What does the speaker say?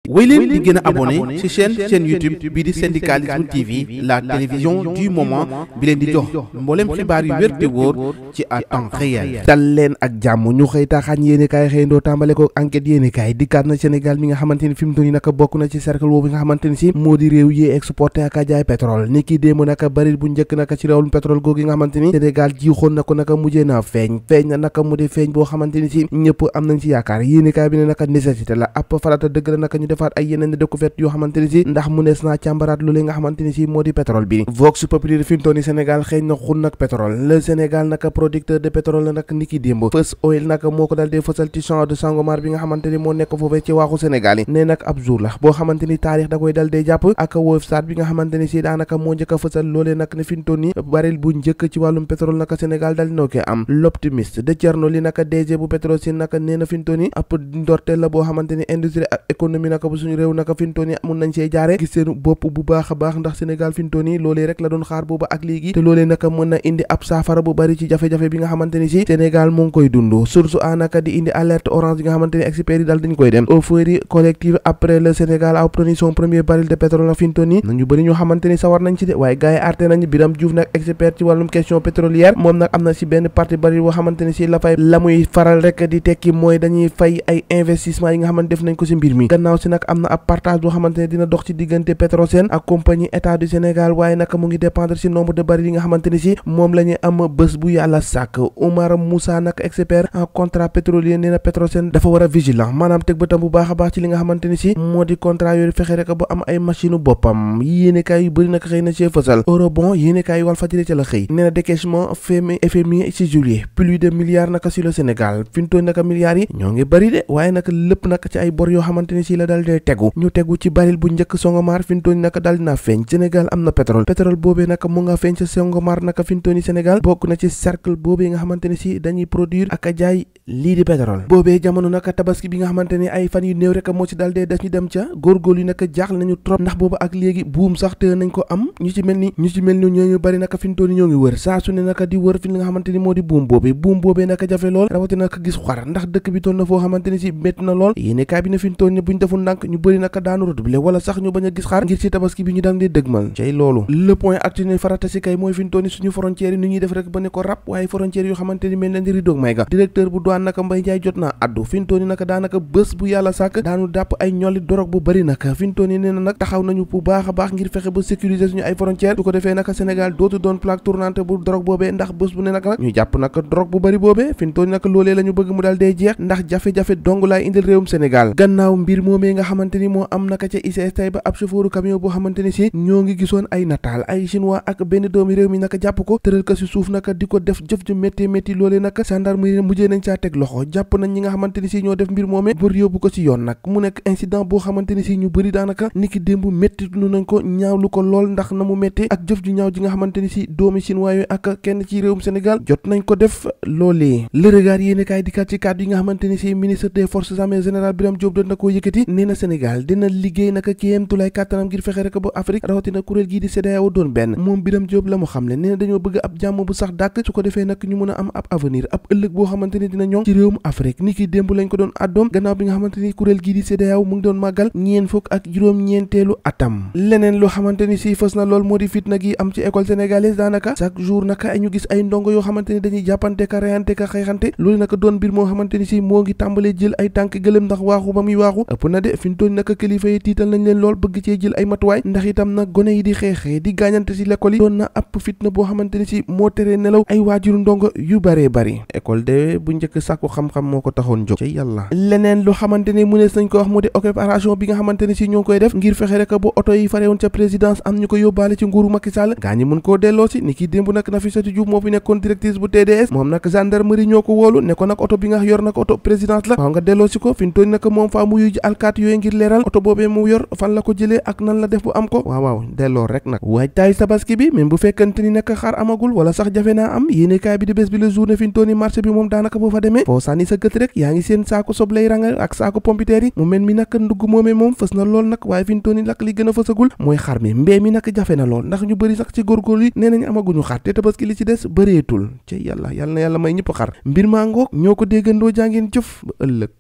wéy leen di gën a abonné ci chaîne YouTube bii di Syndicalisme TV, la télévision du moment bi leen di jox mboolem xibaar yu wér te wóor ci à temps réel. dal leen ak jàmm ñu xëy taaxaan yéenekaay xëyndoo tàmbale ko enquête yéenekaay dikkaat na Sénégal mi nga xamante ni fi mu toll nii naka bokk na ci cercle boobu nga xamante ni si moo di réew yi exporté ak a jaay pétrole ni ki démb naka baril bu njëkk naka ci réewum pétrole googu nga xamante ni Sénégal jiixoon na ko naka mujjee na feeñ na naka mu di feeñ boo xamante ni si ñëpp am nañ ci yaakaar yéenekaay bi ne naka nécessité la ab farata dëgg la naka ñu defaat ay yeneen découverte yoo xamante ni si ndax mu nees naa càmbaraat loolee nga xamante ni si moo di pétrole bi Vox Populi fi mu toll nii Sénégal xëy na xun nag pétrole le Sénégal naka producteur de pétrole la nag niki démb First Oil naka moo ko dal dee fësal ci champ de Sangomar bi nga xamante ni moo nekk foofee ci waaxu Sénégal yi ne nag ab jour la boo xamante ni taarix da koy dal dee jàpp ak Wolfsat bi nga xamante ni si daanaka moo njëkk a fësal loolee nag ne fi mu toll nii baril bu njëkk ci wàllum pétrole naka Sénégal dal dina koy am l'optimiste de Thierno li naka DG bu Petrosen naka nee na fi mu toll nii ab ndorteel la boo xamante ni industrie ak économie naka bu suñu réew naka fi mu toll nii mun nañ see jaare gis seen bopp bu baax a baax ndax Sénégal fi mu toll nii loolee rek la doon xaar booba ak léegi te loolee naka mën na indi ab saafara bu bari ci jafe-jafe bi nga xamante ni si Sénégal mu ngi koy dund source a naka di indi alerte orange bi nga xamante ni experts yi daal dañ koy dem euphorie collective après le Sénégal a obtenu son premier baril de pétrole nag fi mu toll nii nañu bëri ñoo xamante ni sawar nañ ci de waaye gars yi arte nañ Biram Diouf nag expert ci wàllum question pétrolière moom nag am na si benn partie baril boo xamante ni si la muy faral rek di tekki mooy dañuy fay ay investissement yi nga xamante def nañ ko si mbir mi gannaaw si nag am na ab partage boo xamante ne dina dox ci diggante Petrosen ak compagnie état du Sénégal waaye naka mu ngi dépendre ci nombre de baril yi nga xamante ni si moom la ñuy am bés bu yàlla sàkk Oumar Moussa nag expert en contrat pétrolier nee na Petrosen dafa war a vigilant maanaam teg bëtam bu baax a baax ci li nga xamante ni si moo di contrat yooyu fexe rek ba am ay machine boppam yéenekaay yu bëri nag xëy na ci fësal eurobond yéenekaay yu Walfadjri ca la xëy nee na décaissement FMI ci juillet plus de milliards naka si le Sénégal fi mu toll naka milliards yi ñoo ngi bëri de waaye naka lépp nag ci ay bor yoo xamante ni si la dal dee tegu ñu tegu ci baril bu njëkk Sangomar fi mu toll nii naka daal dinaa feeñ Sénégal am na pétrole boobee naka mu nga feeñ ca Sangomar naka fi mu toll nii Sénégal bokk na ci cercle boobee nga xamante ni si dañuy produire ak a jaay lii di pétrole boobee jamono naka tabaski bi nga xamante ni ay fan yu néew rek moo ci dal dee des ñu dem ca góorgóorlu yi naka jaaxle nañu trop ndax booba ak léegi buum sax te nañ ko am ñu ci mel ni ñooñu bari naka fi mu toll nii ñoo ngi wër saa su ne naka di wër fi nga xamante ni moo di buum boobee naka jafe lool rawatina naka gis xar ndax dëkk bi toll na foo xamante ni si métti na lool yéene kaay bi ne fi mu toll nii buñ deful ndànk ñu bëri naka daanu redoublé wala sax ñu bañ a gis xaar ngir ci tabaski bi ñu daan di dëgmal cay loolu le point actu ne farata si kay mooy fi mu toll nii suñu frontières yi ni ñuy def rek ba ne ko rap waaye frontières yoo xamante ni mel na ni ridoog may ga directeur bu douane naka Mbaye Ndiaye jot naa addu fi mu toll nii naka daanaka bés bu yàlla sàkk daanu dàpp ay ñolli dorog bu bëri naka fi mu toll nii nee na nag taxaw nañu bu baax a baax ngir fexe ba sécuriser suñu ay frontières su ko defee naka Sénégal dootu doon plaque tournante bu dorog boobee ndax bés bu ne naka nag ñu jàpp naka dorog bu bëri boobee fi mu toll nii naka loolee la ñu bëgg mu daal dee jeex ndax jafe-jafe dong laay indil réewum Sénégal gannaaw mbir moomee nga xamante ni moo am naka ca ICS tey ba ab chauffeuru camion boo xamante ni si ñoo ngi gisoon ay nataal ay chinois ak benn doomi réew mi naka jàpp ko tëral ko si suuf naka di ko def jëf ju métti loolee naka gendarmerie mujjee nañ caa teg loxo jàpp nañ ñi nga xamante ni si ñoo def mbir moomee bër yóbbu ko si yoon nag mu nekk incident boo xamante ni si ñu bëri daanaka niki démb métti nu nañ ko ñaawlu ko lool ndax na mu métti ak jëf ju ñaaw ji nga xamante ni si doomi chinois yooyu ak kenn ci réewum Sénégal jot nañ ko def loolee le regard yéene kaay dikkaat ci kàddu yi nga xamante ni si ministre des forces armées général Birame Diop doon na koo yëkkati nee na Sénégal dina liggéey naka kéemtulaay kàttanam ngir fexe rek ba Afrique rawatina kuréel gii di CEDEAO doon benn moom Birame Diop la mu xam ne nee na dañoo bëgg ab jàmm bu sax dàkk su ko defee nag ñu mën a am ab avenir ab ëllëg boo xamante ni dina ñoŋ ci réewum Afrique ni ki démb lañ ko doon addoom gannaaw bi nga xamante ni kuréel gii di CEDEAO mu ngi doon màggal juróom-ñeenteelu atam leneen loo xamante ni si fës na lool moo di fitna gi am ci école sénégalaise daanaka chaque jour naka ñu gis ay ndongo yoo xamante ni dañuy jàppante ka reyante ka xeexante loolu naka doon mbir moo xamante ni si moo ngi tàmbalee jël ay tànk gëlëm ndax waaxu ba muy waaxu ëpp na de fi ñu toll naka kilifa yi tiital nañ leen lool bëgg cee jël ay matuwaay ndax itam nag gone yi di xeexee di gaañante si l'école yi doon na ab fitna boo xamante ni si moo teree nelaw ay waajuru ndongo yu bëree bëri école de bu njëkk sàkku xam-xam moo ko taxoon jóg ci yàlla leneen loo xamante ni mënees nañ ko wax mu di occupation bi nga xamante ni si ñoo ngi koy def ngir fexe rek ba oto yi farewoon ca présidence am ñu ko yóbbaale ci nguuru Macky Sall gaa ñi mën koo delloo si ni ki démb nag Nafissatou Diouf moo fi nekkoon directrice bu TDS moom nag gendarmerie ñoo ko wóolu ne ko nag oto bi nga yor nag oto présidence la waaw nga delloo si ko fi ñu toll nag moom faa mu yuy ji alkaati yooyu ngir leeral oto boobee mu yor fan la ko jëlee ak nan la def bu am ko waaw delloo rek nag waajtaay tabaski bi même bu fekkante ni nag xar amagul wala sax jafe naa am yéenekaay bi di bés bi la journée fi ñu toll ni marché bi moom daanaka boo fa demee foo sànni sa gët rek yaa ngi seen saako sobley rangal ak saako pompiteer yi mu mel mi nag ndugg moomee moom fës na lool nag waaye fi ñu toll ni nag li gën a fësagul mooy xar mi mbee mi nag jafe na lool ndax ñu bëri sax ci góorgóorlu yi nee nañ amaguñu xar te tabaski li ci des bëreetul ci yàlla na yàlla may ñëpp xar mbir maa ngoog ñoo ko déggandoo jàngeen jëf ba ëllëg